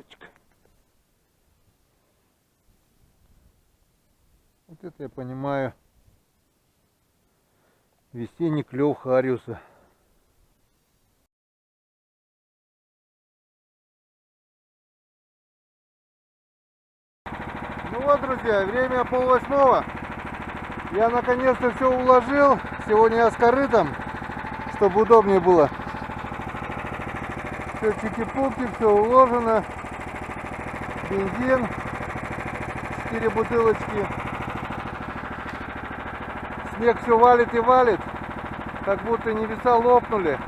бутылочка. Вот это я понимаю. Весенний клев хариуса. Ну вот, друзья, время 7:30. Я наконец-то все уложил. Сегодня я с корытом, чтобы удобнее было. Все чики-пуки, все уложено. Бензин. 4 бутылочки. Снег все валит и валит. Как будто небеса лопнули.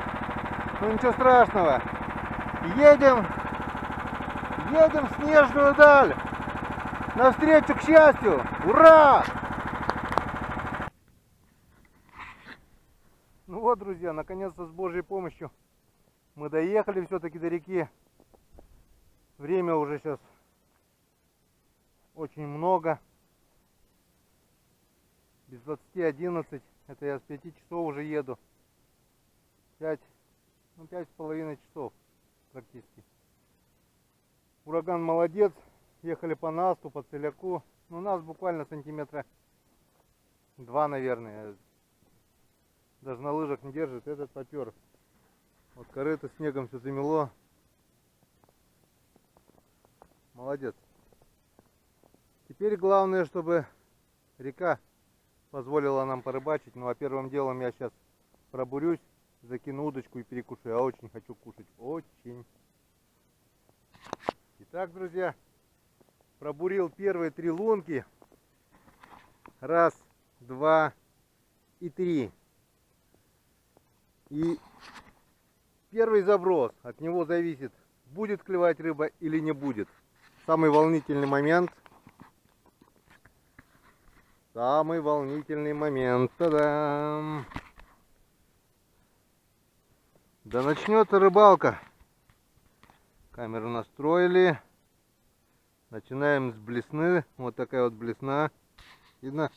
Ну ничего страшного. Едем в снежную даль. Навстречу к счастью. Ура! Ну вот, друзья, наконец-то с Божьей помощью мы доехали все-таки до реки. Время уже сейчас очень много. Без 20:11. Это я с 5 часов уже еду. 5,5 часов практически. Ураган молодец. Ехали по насту, по целяку. Ну, нас буквально сантиметра 2, наверное. Даже на лыжах не держит. Этот попер. Вот корыто снегом все замело. Молодец. Теперь главное, чтобы река позволила нам порыбачить. Ну а первым делом я сейчас пробурюсь, закину удочку и перекушу. Я очень хочу кушать. Очень. Итак, друзья, пробурил первые 3 лунки. 1, 2 и 3. И первый заброс. От него зависит, будет клевать рыба или не будет. Самый волнительный момент. Самый волнительный момент. Та-дам! Да начнется рыбалка. Камеру настроили. Начинаем с блесны. Вот такая вот блесна. Видно?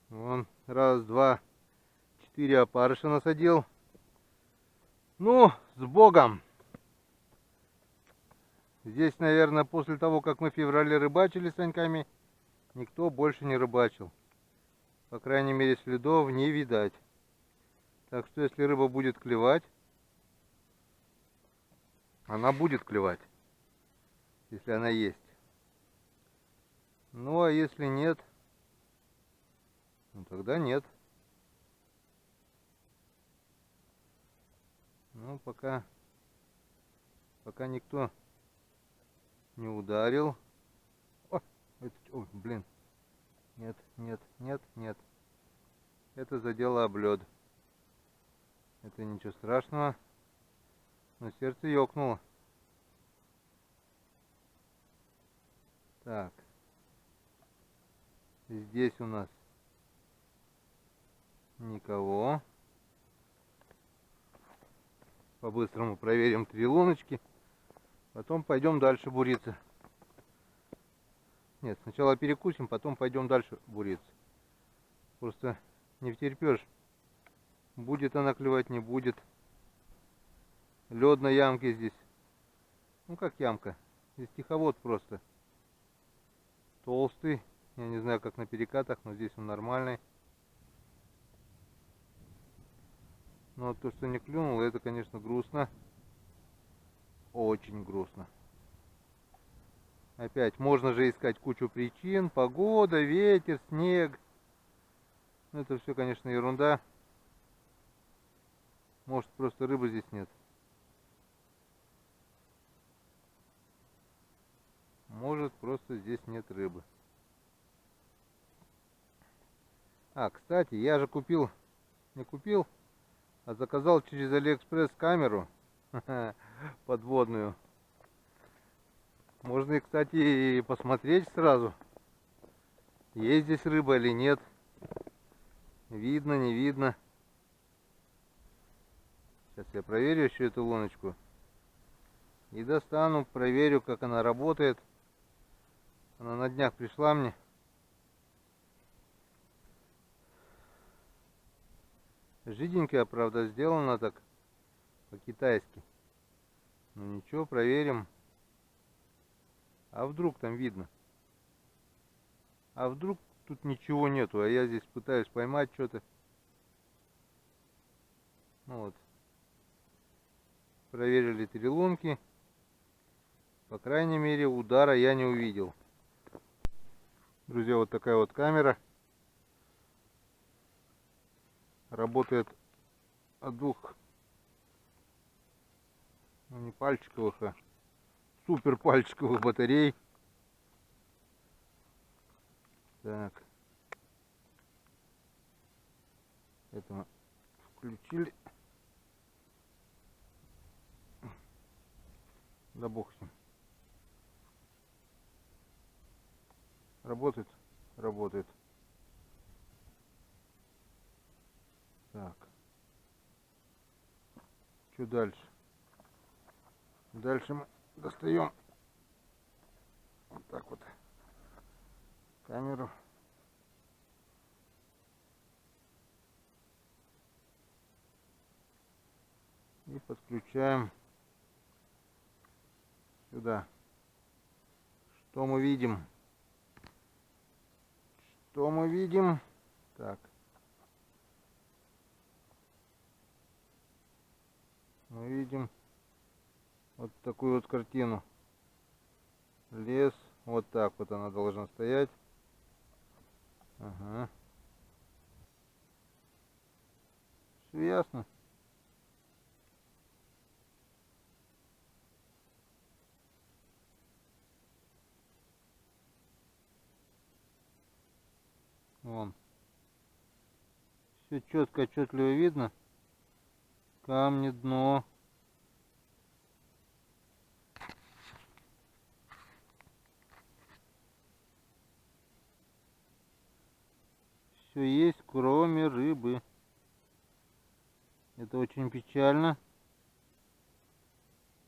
Вон. 1, 2, 4 опарыша насадил. Ну, с Богом. Здесь, наверное, после того, как мы в феврале рыбачили с Саньками, никто больше не рыбачил. По крайней мере, следов не видать. Так что, если рыба будет клевать, она будет клевать. Если она есть. Ну, а если нет, ну, тогда нет. Ну, пока никто не ударил. Ой, блин. Нет, нет, нет, нет. Это задело об лед. Это ничего страшного. Но сердце ёкнуло. Так. Здесь у нас никого. По-быстрому проверим 3 луночки. Потом пойдем дальше буриться. Нет, сначала перекусим, потом пойдем дальше буриться. Просто не втерпешь. Будет она клевать, не будет. Лед на ямке здесь. Ну как ямка? Здесь тиховод просто. Толстый. Я не знаю, как на перекатах, но здесь он нормальный. Но вот то, что не клюнуло, это, конечно, грустно. Очень грустно. Опять, можно же искать кучу причин. Погода, ветер, снег. Ну, это все, конечно, ерунда. Может, просто рыбы здесь нет. Может, просто здесь нет рыбы. А, кстати, я же не купил, а заказал через Алиэкспресс камеру подводную. Можно, и, кстати, и посмотреть сразу, есть здесь рыба или нет. Видно, не видно. Сейчас я проверю еще эту луночку. И достану, проверю, как она работает. Она на днях пришла мне. Жиденькая, правда, сделана так по-китайски. Ну ничего, проверим. А вдруг там видно? А вдруг тут ничего нету, а я здесь пытаюсь поймать что-то. Ну вот. Проверили 3 лунки. По крайней мере, удара я не увидел. Друзья, вот такая вот камера. Работает от двух, ну не пальчиковых, а супер пальчиковых батарей. Так. Это мы включили. Да бог с ним. Работает? Работает. Так. Что дальше? Дальше мы достаем вот так вот камеру. И подключаем сюда. Что мы видим? Что мы видим? Так. Мы видим вот такую вот картину. Лес. Вот так вот она должна стоять. Ага. Все ясно? Вон. Все четко, отчетливо видно. Камни, дно. Все есть, кроме рыбы. Это очень печально.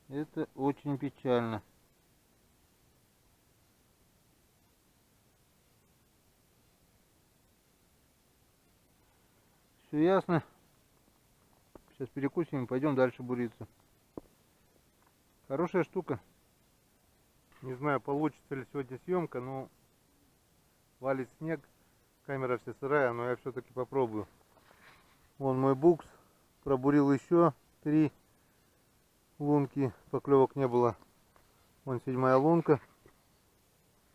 Это очень печально. Все ясно. Сейчас перекусим и пойдем дальше буриться. Хорошая штука. Не знаю, получится ли сегодня съемка, но валит снег. Камера вся сырая, но я все-таки попробую. Вон мой букс. Пробурил еще 3 лунки. Поклевок не было. Вон 7-я лунка.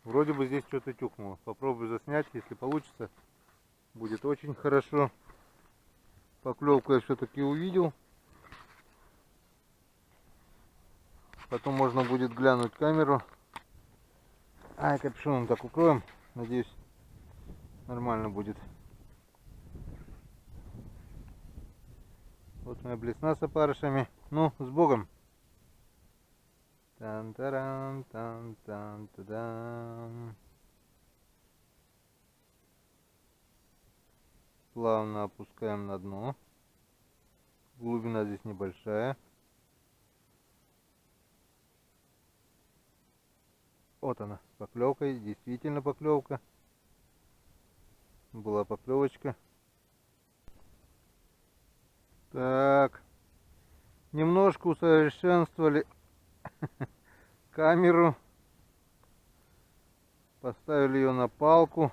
Вроде бы здесь что-то тюкнуло. Попробую заснять, если получится. Будет очень хорошо. Поклевку я все-таки увидел. Потом можно будет глянуть камеру. Ай, капюшоном так укроем. Надеюсь, нормально будет. Вот моя блесна с опарышами. Ну, с Богом. Тан-таран, тан-тан-та-дам. Плавно опускаем на дно. Глубина здесь небольшая. Вот она, с поклевкой. Действительно поклевка. Была поклевочка. Так. Немножко усовершенствовали камеру. Поставили ее на палку.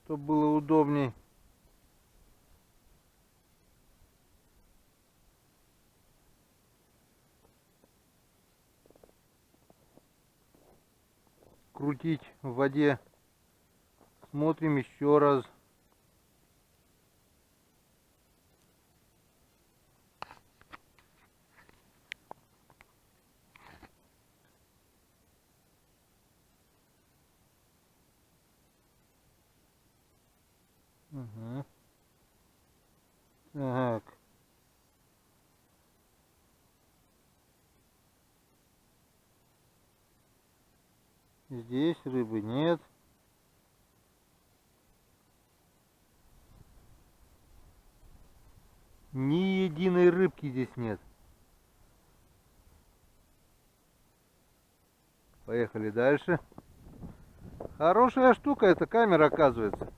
Чтобы было удобней. Крутить в воде. Смотрим еще раз. Угу. Так. Здесь рыбы нет. Ни единой рыбки здесь нет. Поехали дальше. Хорошая штука эта камера, оказывается.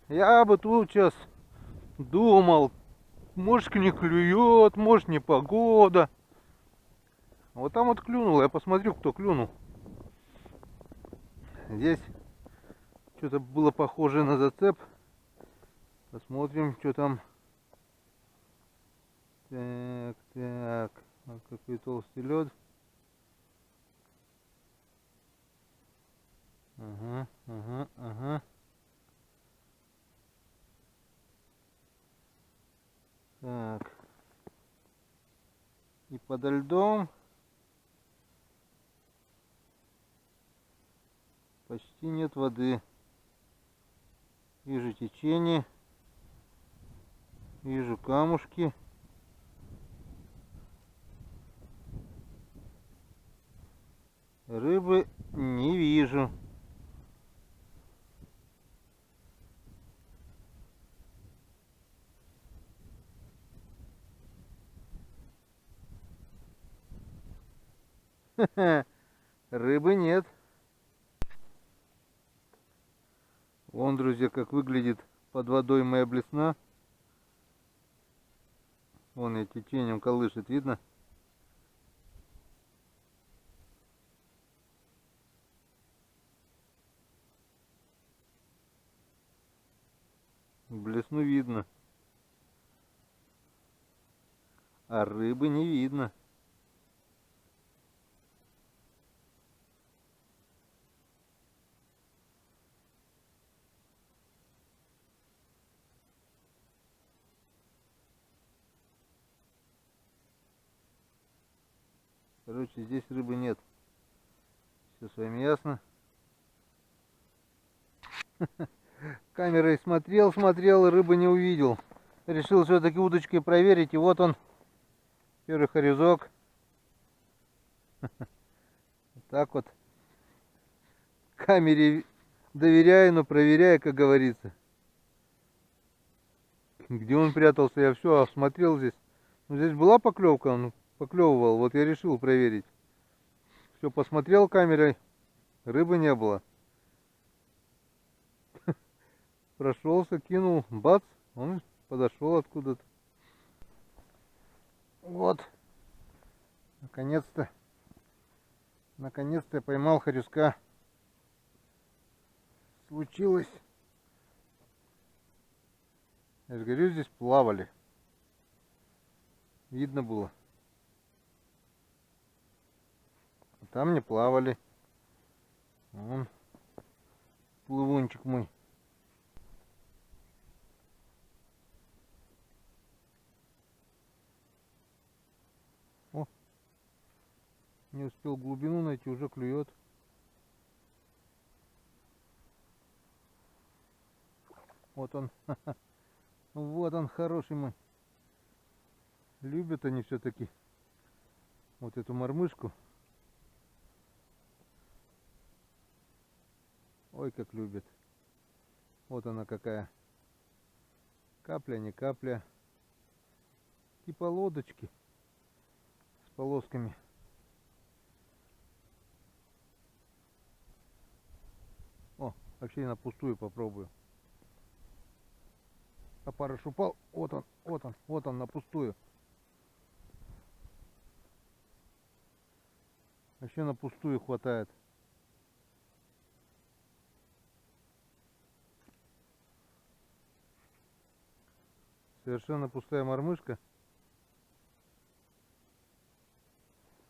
Я бы тут сейчас думал, Может не клюет, может не погода. Вот там вот клюнул, я посмотрю, кто клюнул. Здесь что-то было похоже на зацеп. Посмотрим, что там. Так, так. Вот какой толстый лед. Ага, ага, ага. Так. И подо льдом почти нет воды. Вижу течение. Вижу камушки. Рыбы не вижу. Рыбы нет. Вон, друзья, как выглядит под водой моя блесна. Вон я течением колышет, видно? Блесну видно. А рыбы не видно. Короче, здесь рыбы нет. Все с вами ясно. Камерой смотрел, рыбы не увидел. Решил все-таки удочкой проверить. И вот он, первый хорезок. Так вот. Камере доверяю, но проверяю, как говорится. Где он прятался, я все осмотрел здесь. Ну, здесь была поклевка, он поклевывал. Вот я решил проверить. Все посмотрел камерой, рыбы не было. Прошелся, кинул, бац, он подошел откуда-то. Вот, наконец-то я поймал хорезка. Случилось. Я же говорю, здесь плавали. Видно было. А там не плавали. Вон плывунчик мой. О, не успел глубину найти, уже клюет. Вот он. Вот он, хороший мой. Любят они все-таки вот эту мормышку. Ой, как любят. Вот она какая. Капля, не капля. Типа лодочки с полосками. О, вообще на пустую попробую. Опарыш упал. Вот он на пустую. Вообще на пустую хватает. Совершенно пустая мормышка.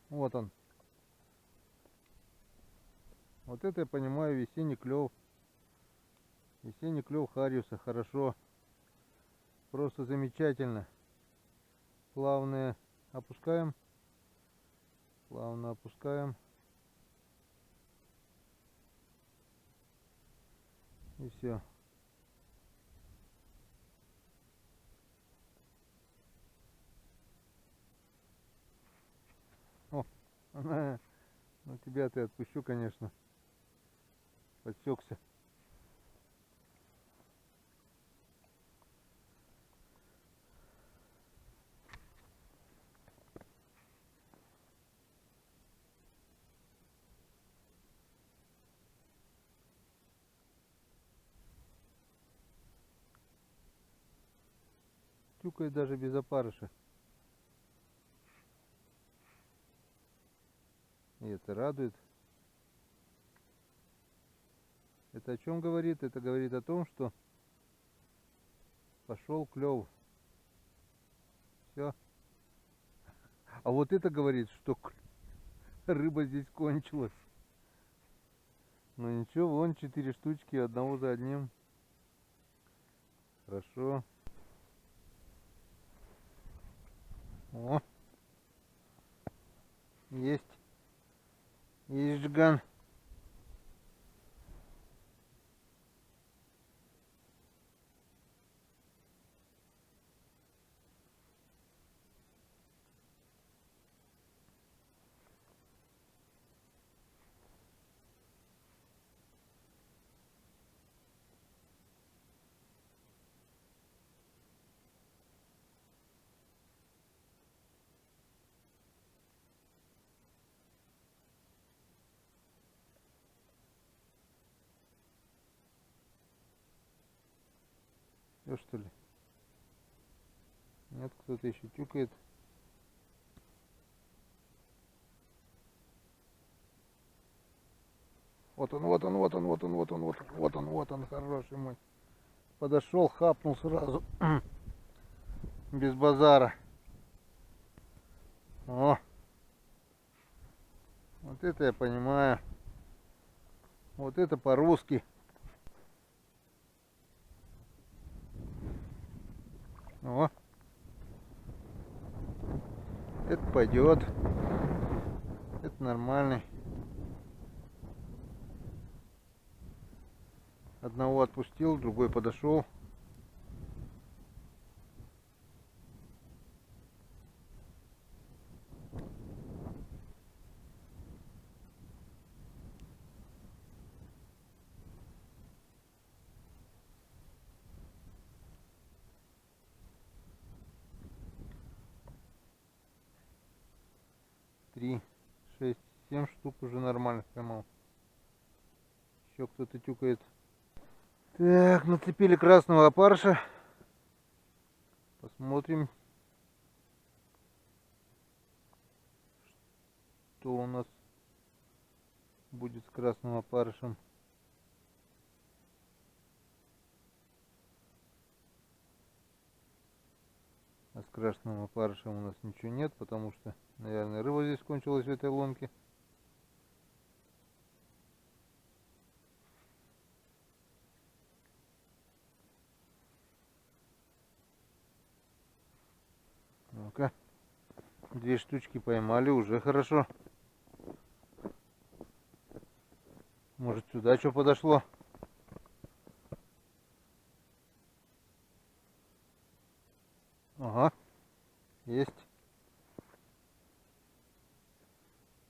Вот он. Вот это я понимаю, весенний клев. Весенний клев хариуса. Хорошо. Просто замечательно. Плавные опускаем. Плавно опускаем. И все. О, она, ну тебя ты отпущу, конечно. Подсекся. тюкает даже без опарыша. И это радует. Это о чем говорит? Это говорит о том, что пошел клев. Все. А вот это говорит, что рыба здесь кончилась. Ну ничего, вон 4 штучки, одного за одним. Хорошо. О, есть. Есть жган. Все что ли? Нет, кто-то еще тюкает. Вот он, вот он, вот он, вот он, вот он, вот он, вот он, вот он, хороший мой. Подошел, хапнул сразу. Без базара. О! Вот это я понимаю. Вот это по-русски. О! Это пойдет. Это нормальный. Одного отпустил, другой подошел. Три, 6, 7 штук уже нормально поймал. Еще кто-то тюкает. Так, нацепили красного опарыша. Посмотрим, что у нас будет с красным опарышем. А с красным опарышем у нас ничего нет, потому что, наверное, рыба здесь кончилась в этой ломке. Ну-ка, 2 штучки поймали, уже хорошо. Может, сюда что подошло? Ага, есть.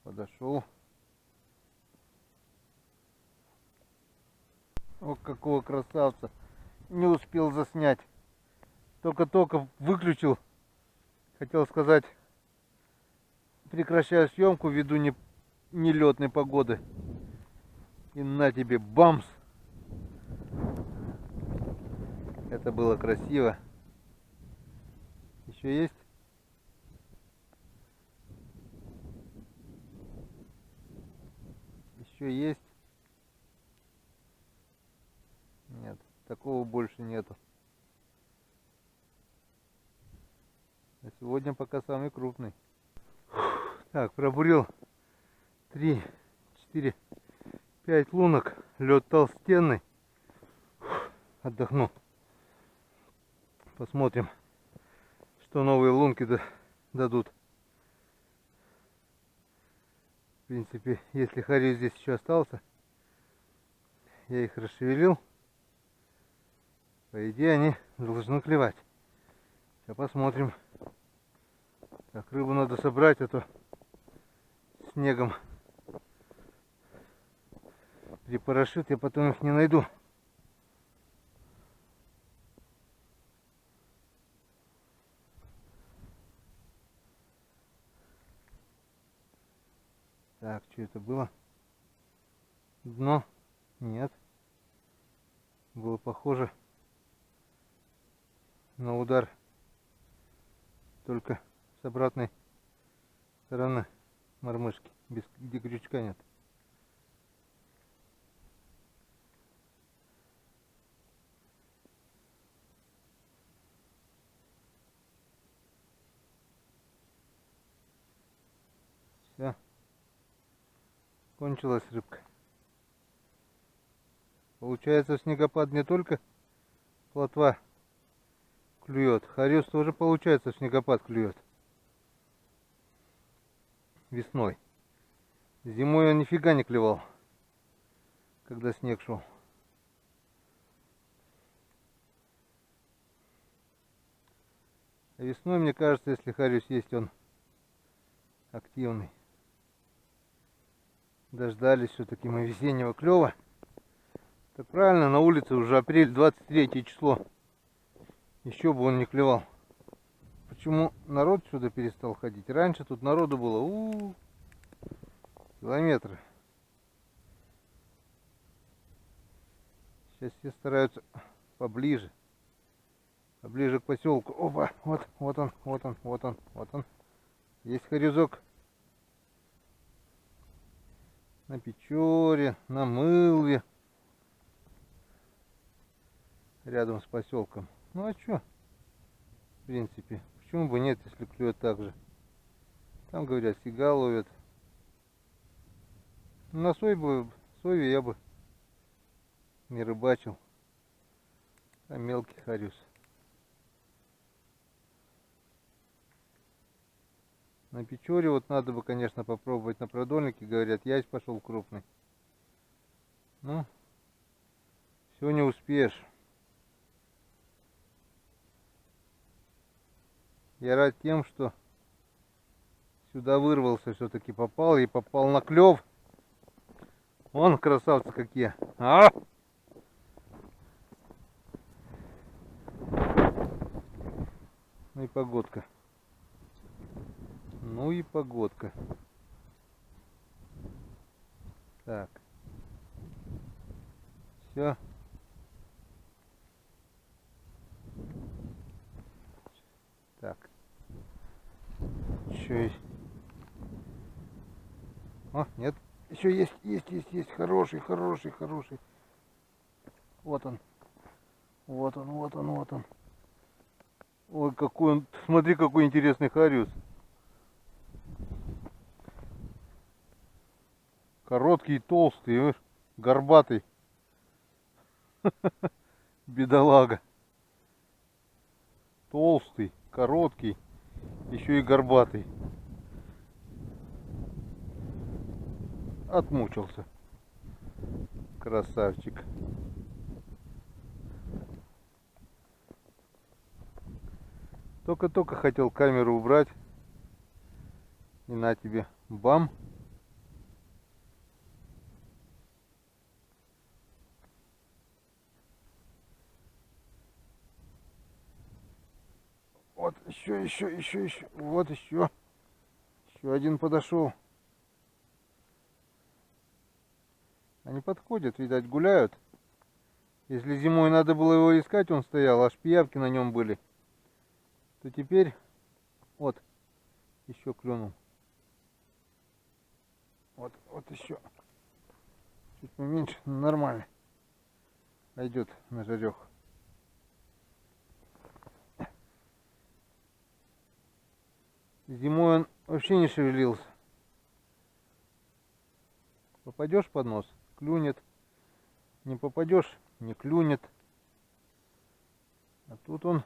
Подошел. О, какого красавца. Не успел заснять. Только-только выключил. Хотел сказать, прекращаю съемку ввиду нелетной погоды. И на тебе бамс. Это было красиво. Еще есть? Еще есть? Нет, такого больше нету. А сегодня пока самый крупный. Так, пробурил 3, 4, 5 лунок. Лед толстенный. Отдохну. Посмотрим, что новые лунки дадут. В принципе, если хорек здесь еще остался, я их расшевелил. По идее, они должны клевать. Сейчас посмотрим. Так, рыбу надо собрать, а то снегом припорошит, я потом их не найду. Так, что это было? Дно? Нет. Было похоже на удар только с обратной стороны мормышки, где крючка нет. Все, кончилась рыбка. Получается, в снегопад не только плотва клюет, хорез тоже, получается, в снегопад клюет весной. Зимой он нифига не клевал, когда снег шел. А весной, мне кажется, если хорез есть, он активный. Дождались все-таки мы весеннего клёва. Так правильно, на улице уже апрель, 23 число. Еще бы он не клевал. Почему народ сюда перестал ходить? Раньше тут народу было километры. Сейчас все стараются поближе. Поближе к поселку. Опа, вот он. Есть хорезок. На Печоре, на Мылве. Рядом с поселком. Ну а чё? В принципе, почему бы нет, если клюет так же. Там, говорят, сига ловят. На сойве я бы не рыбачил. Там мелкий хорез. На Печоре вот надо бы, конечно, попробовать на продольнике. Говорят, ясь пошел крупный. Ну, все не успеешь. Я рад тем, что сюда вырвался, все-таки попал и попал на клев. Вон красавцы какие. А! Ну и погодка. Ну и погодка. Так. Все. Так. Еще есть. О, нет. Еще есть. Хороший. Вот он. Ой, какой он. Смотри, какой интересный хорез. Короткий и толстый, видишь? Горбатый. Бедолага. Толстый, короткий, еще и горбатый. Отмучился. Красавчик. Только хотел камеру убрать. И на тебе. Бам. Вот еще. Вот еще. Еще один подошел. Они подходят, видать, гуляют. Если зимой надо было его искать, он стоял, аж пиявки на нем были. То теперь вот еще клюнул. Вот еще. Чуть поменьше, но нормально. Пойдет на жарех. Зимой он вообще не шевелился. Попадешь под нос, клюнет. Не попадешь, не клюнет. А тут он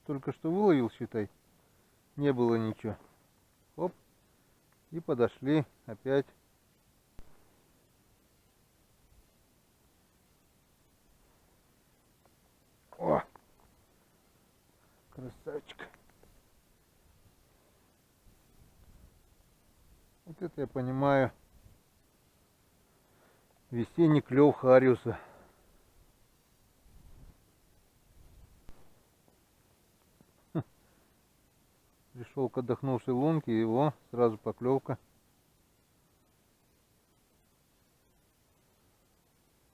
только что выловил, считай. Не было ничего. Оп. И подошли опять. О! Красавчик. Вот это я понимаю. Весенний клев хариуса. Пришел к отдохнувшей лунке, и его сразу поклевка.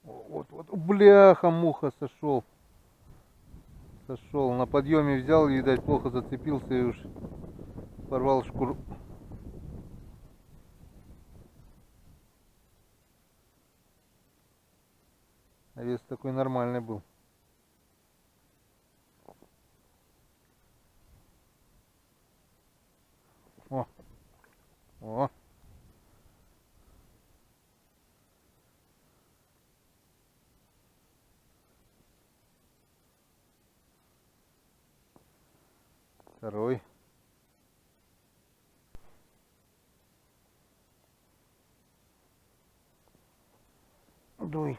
Вот, бляха-муха, сошел. На подъеме взял, видать, плохо зацепился и уж Порвал шкуру. А вес такой нормальный был. О, о. Второй. Дуй.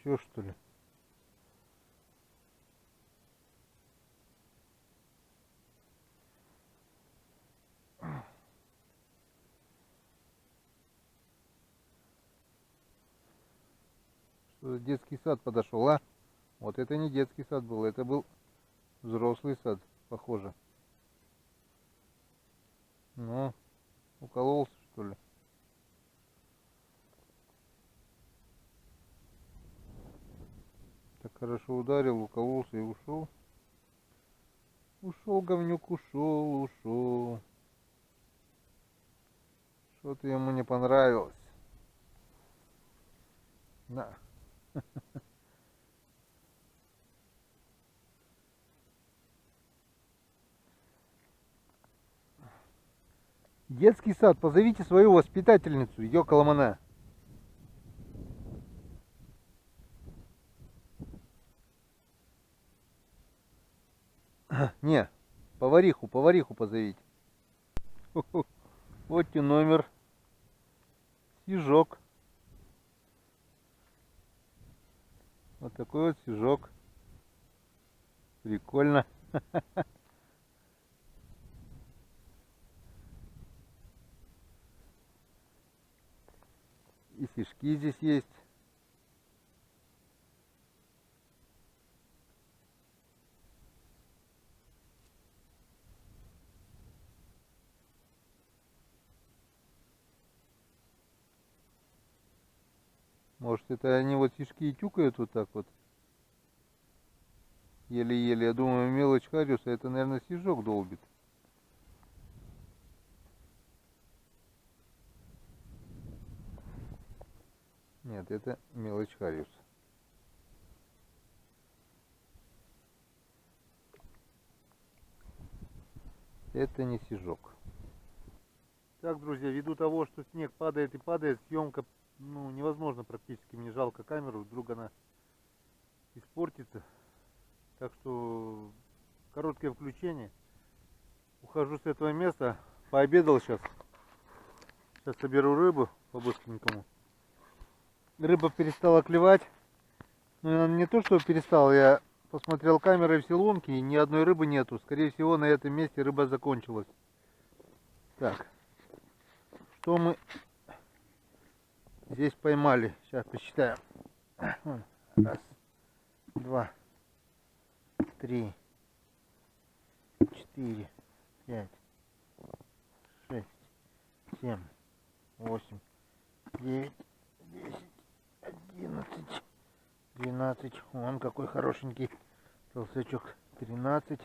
Еще что ли? Что за детский сад подошел, а? Вот это не детский сад был, это был взрослый сад, похоже. Ну, укололся, что ли? Так хорошо ударил, укололся и ушел. Ушел, говнюк, ушел. Что-то ему не понравилось. На. Детский сад, позовите свою воспитательницу, ёкаламана. Не, повариху позовите. Вот и номер. Снежок. Вот такой вот снежок. Прикольно. И снежки здесь есть. Может, это они вот снежки и тюкают вот так вот. Еле-еле. Я думаю, мелочь Хариуса, это, наверное, снежок долбит. Нет, это мелочь Хариус. Это не снежок. Так, друзья, ввиду того, что снег падает и падает, съемка невозможно практически. Мне жалко камеру, вдруг она испортится. Так что короткое включение. Ухожу с этого места. Пообедал сейчас. Сейчас соберу рыбу по-быстренькому. Рыба перестала клевать. Ну, не то, что перестала, я посмотрел камерой все лунки, и ни одной рыбы нету. Скорее всего, на этом месте рыба закончилась. Так. Что мы здесь поймали? Сейчас посчитаем. Раз, два, три, 4, 5, 6, 7, 8, 9, 10, 11, 12. Вон какой хорошенький толстячок. 13,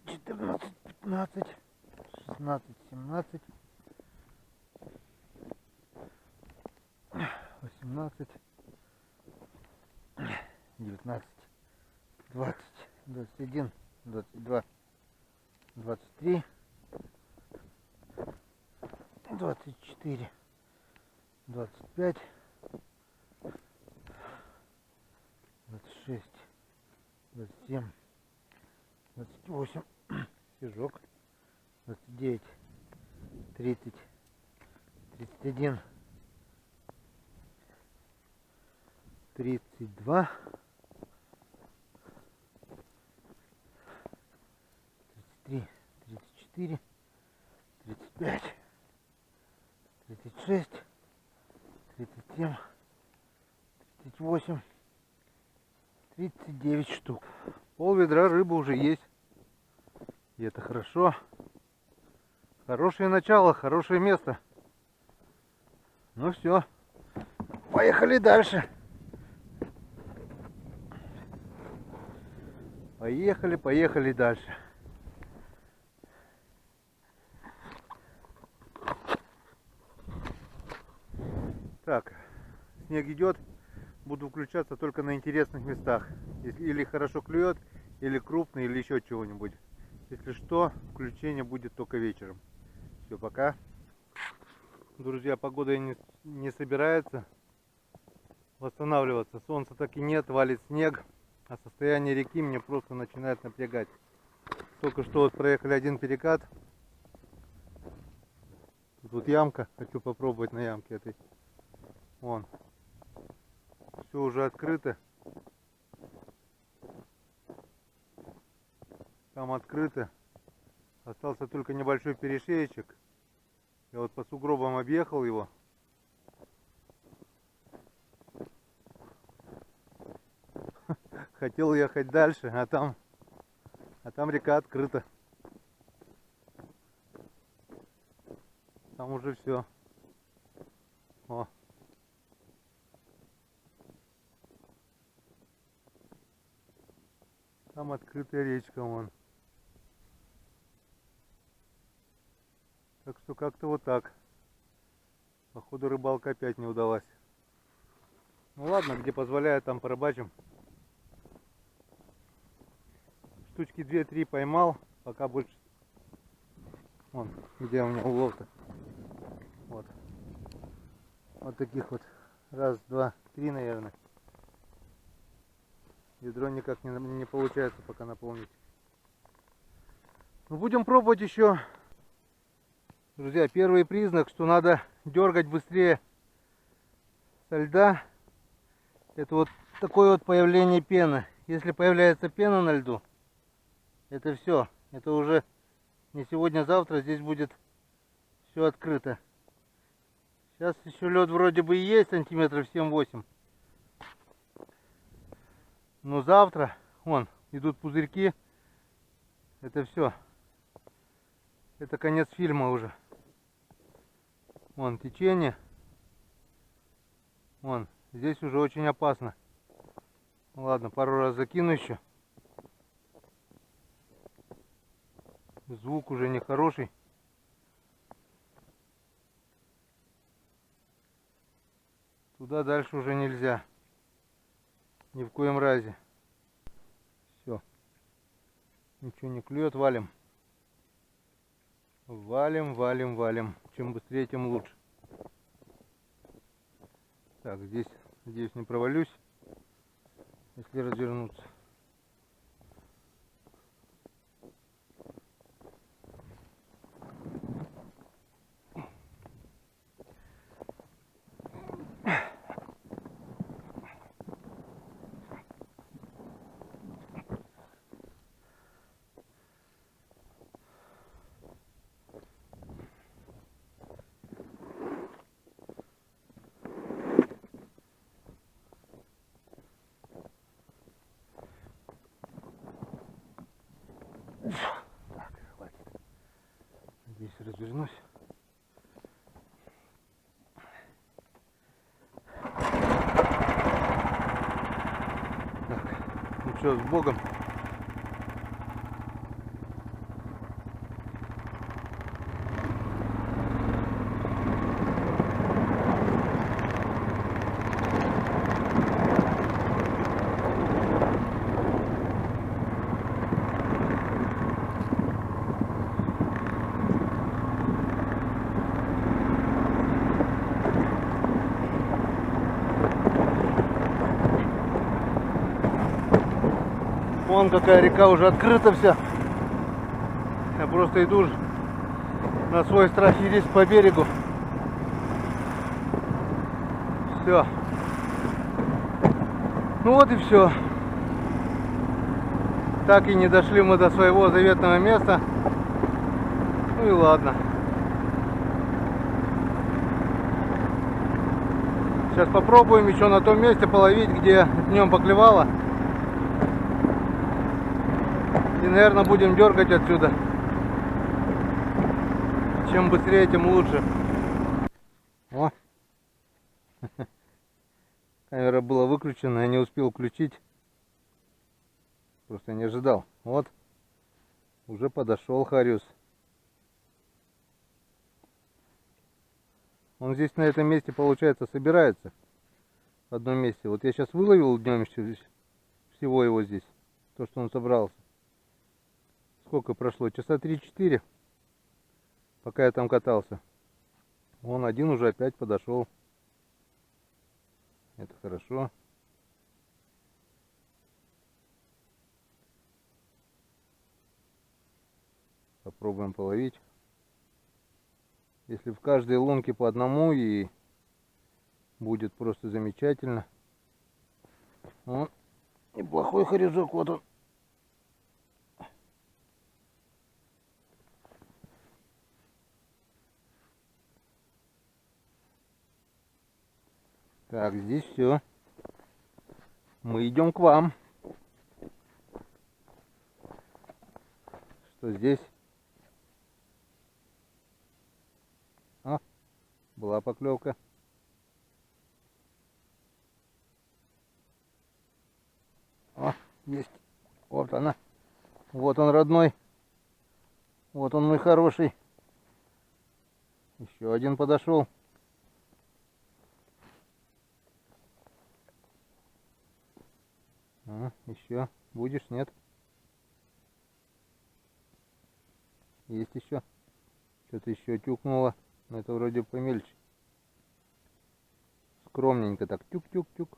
14, 15, 16, 17, 18, 19, 20, 21, 22, 23, 24, 25, 26, 27, 28, снежок, 29, 30, 31, 32, 33, 34, 35, 36, 37, 38, 39 штук. Пол ведра рыбы уже есть. И это хорошо. Хорошее начало, хорошее место. Ну все, поехали дальше. Поехали дальше. Так, снег идет. Буду включаться только на интересных местах. Или хорошо клюет, или крупный, или еще чего-нибудь. Если что, включение будет только вечером. Все, пока. Друзья, погода не собирается восстанавливаться. Солнца так и нет, валит снег. А состояние реки мне просто начинает напрягать. Только что вот проехали один перекат. Тут ямка. Хочу попробовать на ямке этой. Вон. Все уже открыто. Там открыто. Остался только небольшой перешеечек. Я вот по сугробам объехал его. Хотел ехать дальше, а там река открыта. Там уже все. О. Там открытая речка вон. Так что как-то вот так. Походу рыбалка опять не удалась. Ну ладно, где позволяет, там порыбачим. Штучки 2-3 поймал, пока больше. Вон, где у меня улов-то. Вот. Вот таких вот. Раз, два, три, наверное. Ведро никак не получается пока наполнить. Ну, будем пробовать еще. Друзья, первый признак, что надо дергать быстрее со льда, это вот такое вот появление пены. Если появляется пена на льду, это все. Это уже не сегодня-завтра, здесь будет все открыто. Сейчас еще лед вроде бы и есть, сантиметров 7-8. Но завтра, вон, идут пузырьки. Это все. Это конец фильма уже. Вон течение. Вон, здесь уже очень опасно. Ладно, пару раз закину еще. Звук уже нехороший. Туда дальше уже нельзя. Ни в коем разе. Все. Ничего не клюет, валим. Валим. Чем быстрее, тем лучше. Так, здесь, надеюсь, не провалюсь, если развернуться. Так, хватит. Здесь развернусь. Так, ну что, с Богом. Вон какая река уже открыта вся. Я просто иду на свой страх и риск по берегу. Все. Ну вот и все. Так и не дошли мы до своего заветного места. Ну и ладно. Сейчас попробуем еще на том месте половить, где днем поклевало. И, наверное, будем дергать отсюда. Чем быстрее, тем лучше. О! Камера была выключена, я не успел включить. Просто не ожидал. Вот. Уже подошел Хариус. Он здесь на этом месте, получается, собирается. В одном месте. Вот я сейчас выловил днем всего его здесь. То, что он собрался. Сколько прошло? Часа 3-4. Пока я там катался. Он один уже опять подошел. Это хорошо. Попробуем половить. Если в каждой лунке по одному, и будет просто замечательно. Вот. Неплохой хорезок, вот он. Так, здесь все. Мы идем к вам. Что здесь? А, была поклевка. О, есть. Вот она. Вот он, родной. Вот он, мой хороший. Еще один подошел. А, еще. Будешь? Нет? Есть еще. Что-то еще тюкнуло. Но это вроде помельче. Скромненько так. Тюк-тюк-тюк.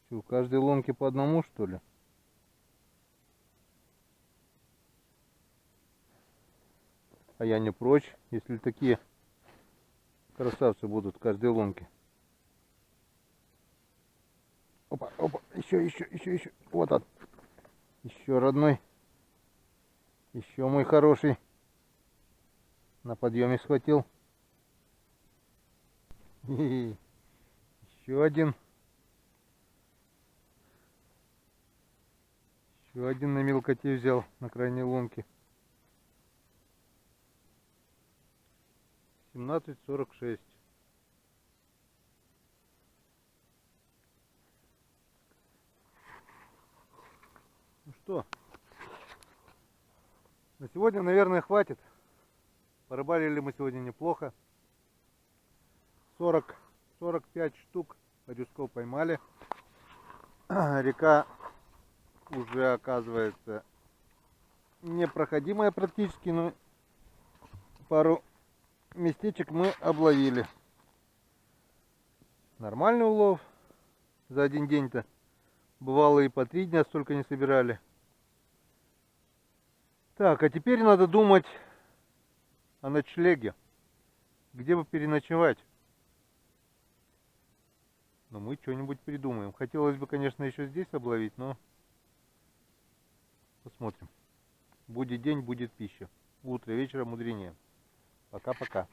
Что, в каждой лунке по одному, что ли? А я не прочь, если такие красавцы будут в каждой лунке. Опа, опа, еще. Вот он. Еще родной. Еще мой хороший. На подъеме схватил. Еще один. Еще один на мелкоте взял на крайней лунке. 17:46. Ну что, на сегодня, наверное, хватит. Порыбалили мы сегодня неплохо. 45 штук хорюсков поймали. Река уже оказывается непроходимая практически, но пару местечек мы обловили. Нормальный улов за один день-то. Бывало и по 3 дня столько не собирали. Так, а теперь надо думать о ночлеге. Где бы переночевать? Но мы что-нибудь придумаем. Хотелось бы, конечно, еще здесь обловить, но посмотрим. Будет день, будет пища. Утро, вечера мудренее. Пока-пока.